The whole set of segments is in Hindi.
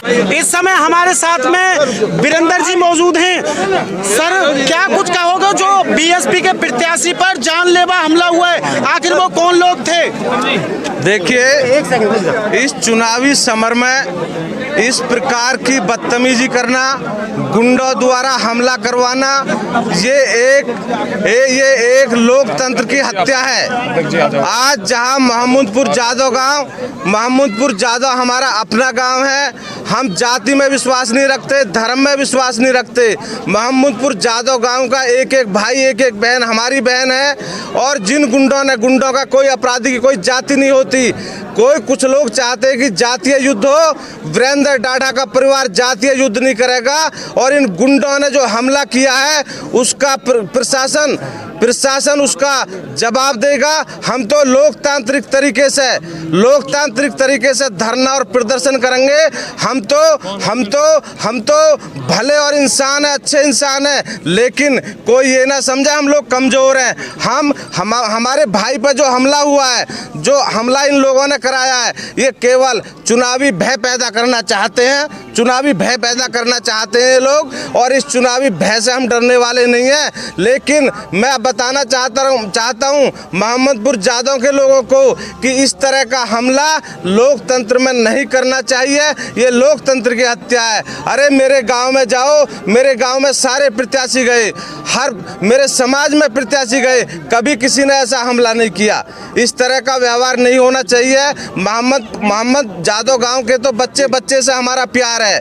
इस समय हमारे साथ में वीरेंद्र जी मौजूद हैं। सर, क्या कुछ कहोगे जो बीएसपी के प्रत्याशी पर जानलेवा हमला हुआ है, आखिर वो कौन लोग थे? देखिए, इस चुनावी समर में इस प्रकार की बदतमीजी करना, गुंडों द्वारा हमला करवाना, ये एक लोकतंत्र की हत्या है। आज जहां महमूदपुर जादव हमारा अपना गांव है, हम जाति में विश्वास नहीं रखते, धर्म में विश्वास नहीं रखते। महमूदपुर जादव गांव का एक एक भाई, एक एक बहन हमारी बहन है। और जिन गुंडों का कोई अपराधी की कोई जाति नहीं होती। कुछ लोग चाहते हैं कि जातीय युद्ध हो। वीरेंद्र डाढ़ा का परिवार जातीय युद्ध नहीं करेगा। और इन गुंडों ने जो हमला किया है उसका प्रशासन उसका जवाब देगा। हम तो लोकतांत्रिक तरीके से धरना और प्रदर्शन करेंगे। हम तो भले और इंसान है, अच्छे इंसान है, लेकिन कोई ये ना समझे हम लोग कमजोर हैं। हमारे भाई पर जो हमला हुआ है, जो हमला इन लोगों ने कराया है, ये केवल चुनावी भय पैदा करना चाहते हैं। ये लोग, और इस चुनावी भय से हम डरने वाले नहीं हैं। लेकिन मैं बताना चाहता हूं महमूदपुर जादव के लोगों को कि इस तरह का हमला लोकतंत्र में नहीं करना चाहिए। ये लोकतंत्र की हत्या है। अरे मेरे गांव में जाओ, मेरे गांव में सारे प्रत्याशी गए, मेरे समाज में प्रत्याशी गए, कभी किसी ने ऐसा हमला नहीं किया। इस तरह का व्यवहार नहीं होना चाहिए। मोहम्मद जादव गांव के तो बच्चे से हमारा प्यार है।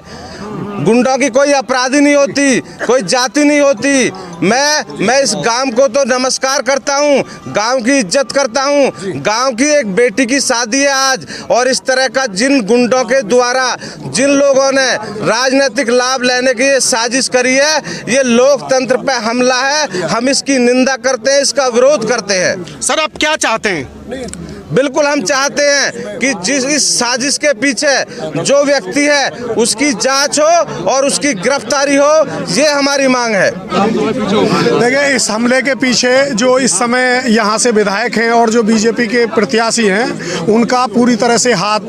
गुंडों की कोई अपराधी नहीं होती, कोई जाति नहीं होती। मैं इस गांव को तो नमस्कार करता हूं, गांव की इज्जत करता हूं। गांव की एक बेटी की शादी है आज, और इस तरह का जिन गुंडों के द्वारा जिन लोगों ने राजनीतिक लाभ लेने की ये साजिश करी है, ये लोकतंत्र पे हमला है। हम इसकी निंदा करते हैं, इसका विरोध करते हैं। सर, आप क्या चाहते हैं? बिल्कुल, हम चाहते हैं कि जिस इस साजिश के पीछे जो व्यक्ति है उसकी जांच हो और उसकी गिरफ्तारी हो, ये हमारी मांग है। देखिए, इस हमले के पीछे जो इस समय यहाँ से विधायक हैं और जो बीजेपी के प्रत्याशी हैं, उनका पूरी तरह से हाथ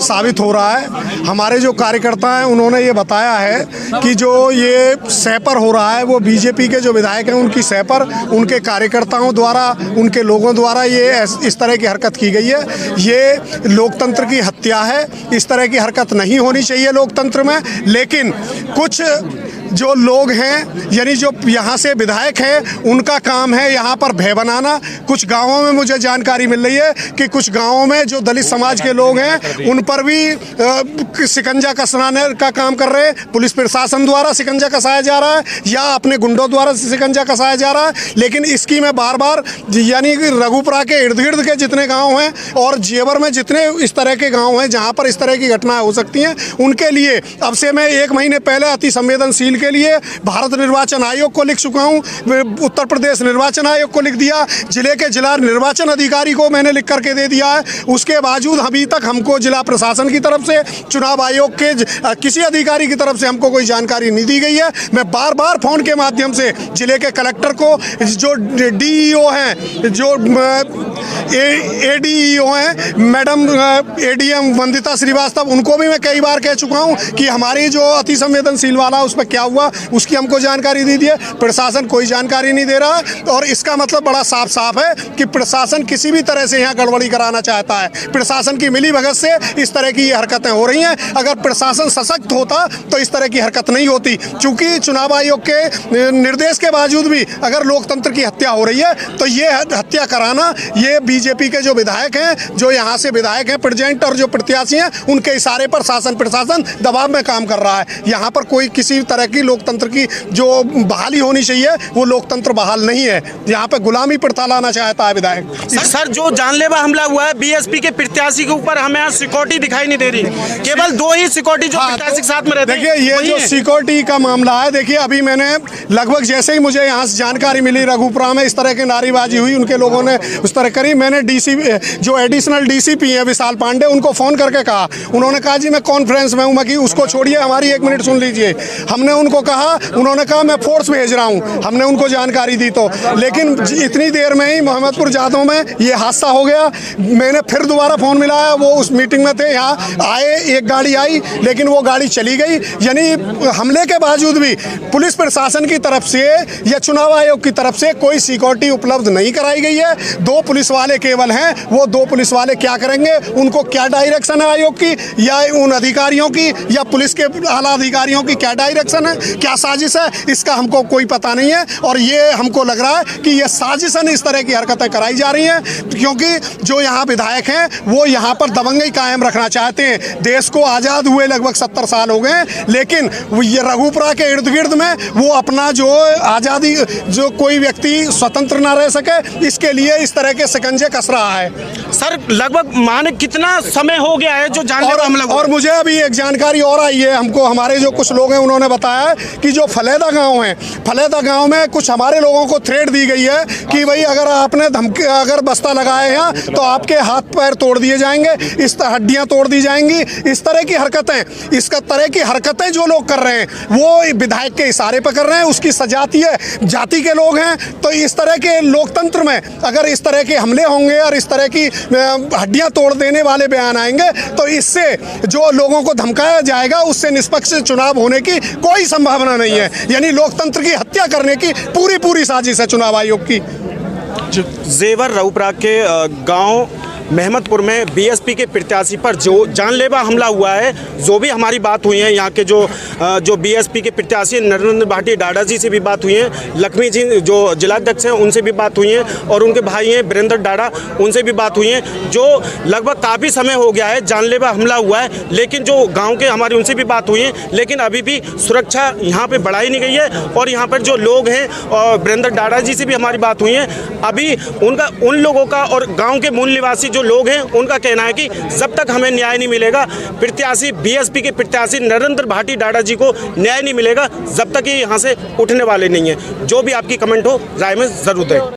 साबित हो रहा है। हमारे जो कार्यकर्ता हैं उन्होंने ये बताया है कि जो ये सह पर हो रहा है वो बीजेपी के जो विधायक हैं उनकी सह पर, उनके कार्यकर्ताओं द्वारा, उनके लोगों द्वारा ये इस तरह की हरकत की गई है। ये लोकतंत्र की हत्या है। इस तरह की हरकत नहीं होनी चाहिए लोकतंत्र में। लेकिन कुछ जो लोग हैं, यानी जो यहाँ से विधायक हैं, उनका काम है यहाँ पर भय बनाना। कुछ गांवों में मुझे जानकारी मिल रही है कि कुछ गांवों में जो दलित समाज के लोग हैं उन पर भी शिकंजा कसवाने का काम कर रहे हैं। पुलिस प्रशासन द्वारा शिकंजा कसाया जा रहा है या अपने गुंडों द्वारा शिकंजा कसाया जा रहा है। लेकिन इसकी मैं बार बार, यानी कि रघुपुरा के इर्द गिर्द के जितने गाँव हैं और जेवर में जितने इस तरह के गाँव हैं जहाँ पर इस तरह की घटनाएं हो सकती हैं, उनके लिए अब से मैं 1 महीने पहले अति संवेदनशील के लिए भारत निर्वाचन आयोग को लिख चुका हूं, उत्तर प्रदेश निर्वाचन आयोग को लिख दिया, जिले के जिला निर्वाचन अधिकारी को मैंने लिख करके दे दिया है। उसके बावजूद अभी तक हमको जिला प्रशासन की तरफ से, चुनाव आयोग के किसी अधिकारी की तरफ से हमको कोई जानकारी नहीं दी गई है। मैं बार बार फोन के माध्यम से जिले के कलेक्टर को, जो डीईओ हैं, जो एडीईओ हैं, मैडम एडीएम वंदिता श्रीवास्तव, उनको भी मैं कई बार कह चुका हूं कि हमारी जो अति संवेदनशील वाला उस पर क्या हुआ, उसकी हमको जानकारी दी है। प्रशासन कोई जानकारी नहीं दे रहा है। और इसका मतलब बड़ा साफ साफ है कि प्रशासन किसी भी तरह से यहाँ गड़बड़ी कराना चाहता है। प्रशासन की मिलीभगत से इस तरह की ये हरकतें हो रही हैं। अगर प्रशासन सशक्त होता तो इस तरह की हरकत नहीं होती। चूंकि चुनाव आयोग के निर्देश के बावजूद भी अगर लोकतंत्र की हत्या हो रही है तो ये हत्या कराना, ये बीजेपी के जो विधायक हैं, जो यहाँ से विधायक हैं प्रेजेंट, और जो प्रत्याशी हैं, उनके इशारे पर प्रशासन दबाव में काम कर रहा है। यहाँ पर कोई किसी तरह की लोकतंत्र की जो बहाली होनी चाहिए वो लोकतंत्र बहाल नहीं है। यहाँ पे गुलामी प्रथा लाना चाहता है विधायक। सर, जो जानलेवा हमला हुआ है बीएसपी के प्रत्याशी के ऊपर, हमें यहाँ सिक्योरिटी दिखाई नहीं दे रही। केवल 2 ही सिक्योरिटी जो प्रत्याशी के साथ में रहते हैं। देखिए, ये जो सिक्योरिटी का मामला है, देखिए अभी मैंने लगभग जैसे ही मुझे यहाँ से जानकारी मिली रघुपुरा में इस तरह की नारेबाजी हुई, उनके लोगों ने उस तरह करी, मैंने जो एडिशनल डीसीपी है विशाल पांडे, उनको फोन करके कहा। उन्होंने कहा जी मैं कॉन्फ्रेंस में हूँ, मैं कि उसको छोड़िए, हमारी 1 मिनट सुन लीजिए। हमने उनको कहा, उन्होंने कहा मैं फोर्स भेज रहा हूँ, हमने उनको जानकारी दी तो, लेकिन इतनी देर में ही मोहम्मदपुर जादों में ये हादसा हो गया। मैंने फिर दोबारा फ़ोन मिलाया, वो उस मीटिंग में थे, यहाँ आए, एक गाड़ी आई लेकिन वो गाड़ी चली गई। यानी हमले के बावजूद भी पुलिस प्रशासन की तरफ से या चुनाव आयोग की तरफ से कोई सिक्योरिटी उपलब्ध नहीं कराई गई है। 2 पुलिस वाले केवल हैं, वो 2 पुलिस वाले क्या करेंगे, उनको क्या डायरेक्शन है आयोग की या उन अधिकारियों की या पुलिस के आला अधिकारियों की क्या डायरेक्शन है, क्या साजिश है, इसका हमको कोई पता नहीं है। और ये हमको लग रहा है कि ये साजिशन इस तरह की हरकतें कराई जा रही हैं, क्योंकि जो यहाँ विधायक हैं वो यहाँ पर दबंगई कायम रखना चाहते हैं। देश को आज़ाद हुए लगभग 70 साल हो गए, लेकिन ये रघुपुरा के इर्द गिर्द में वो अपना जो आज़ादी, जो कोई व्यक्ति स्वतंत्र ना रह सके, इसके लिए इस तरह के शिकंजे कस रहा है। सर लगभग माने कितना समय हो गया है जो जानलेवा हमला हुआ? और मुझे अभी एक जानकारी और आई है, हमको हमारे जो कुछ लोग हैं उन्होंने बताया कि जो फलेदा गांव है, फलेदा गांव में कुछ हमारे लोगों को थ्रेट दी गई है कि भाई अगर आपने धमकी, अगर बस्ता लगाए हैं तो आपके हाथ पैर तोड़ दिए जाएंगे, इस हड्डियां तोड़ दी जाएंगी। इस तरह की हरकतें, इस तरह की हरकतें जो लोग कर रहे हैं वो विधायक के इशारे पर कर रहे हैं, उसकी सजातीय जाति के लोग हैं। तो इस तरह के लोकतंत्र में अगर इस तरह के हमले होंगे और इस तरह की हड्डियां तोड़ देने वाले बयान आएंगे तो इससे जो लोगों को धमकाया जाएगा उससे निष्पक्ष चुनाव होने की कोई संभावना नहीं है। यानी लोकतंत्र की हत्या करने की पूरी साजिश है चुनाव आयोग की। जेवर रघुपुरा के गांव मेहमदपुर में बीएसपी के प्रत्याशी पर जो जानलेवा हमला हुआ है, जो भी हमारी बात हुई है, यहाँ के जो बीएसपी के प्रत्याशी नरेंद्र भाटी डाडा जी से भी बात हुई है, लक्ष्मी जी जो जिलाध्यक्ष हैं उनसे भी बात हुई है, और उनके भाई हैं वीरेंद्र डाडा, उनसे भी बात हुई है। जो लगभग काफ़ी समय हो गया है जानलेवा हमला हुआ है, लेकिन जो गाँव के हमारी उनसे भी बात हुई है, लेकिन अभी भी सुरक्षा यहाँ पर बढ़ाई नहीं गई है। और यहाँ पर जो लोग हैं, और वीरेंद्र डाडा जी से भी हमारी बात हुई है, अभी उन लोगों का और गाँव के मूल निवासी जो लोग हैं उनका कहना है कि जब तक हमें न्याय नहीं मिलेगा, प्रत्याशी बीएसपी के प्रत्याशी नरेंद्र भाटी डाडा जी को न्याय नहीं मिलेगा, जब तक ये यहाँ से उठने वाले नहीं हैं। जो भी आपकी कमेंट हो राय में जरूर दें।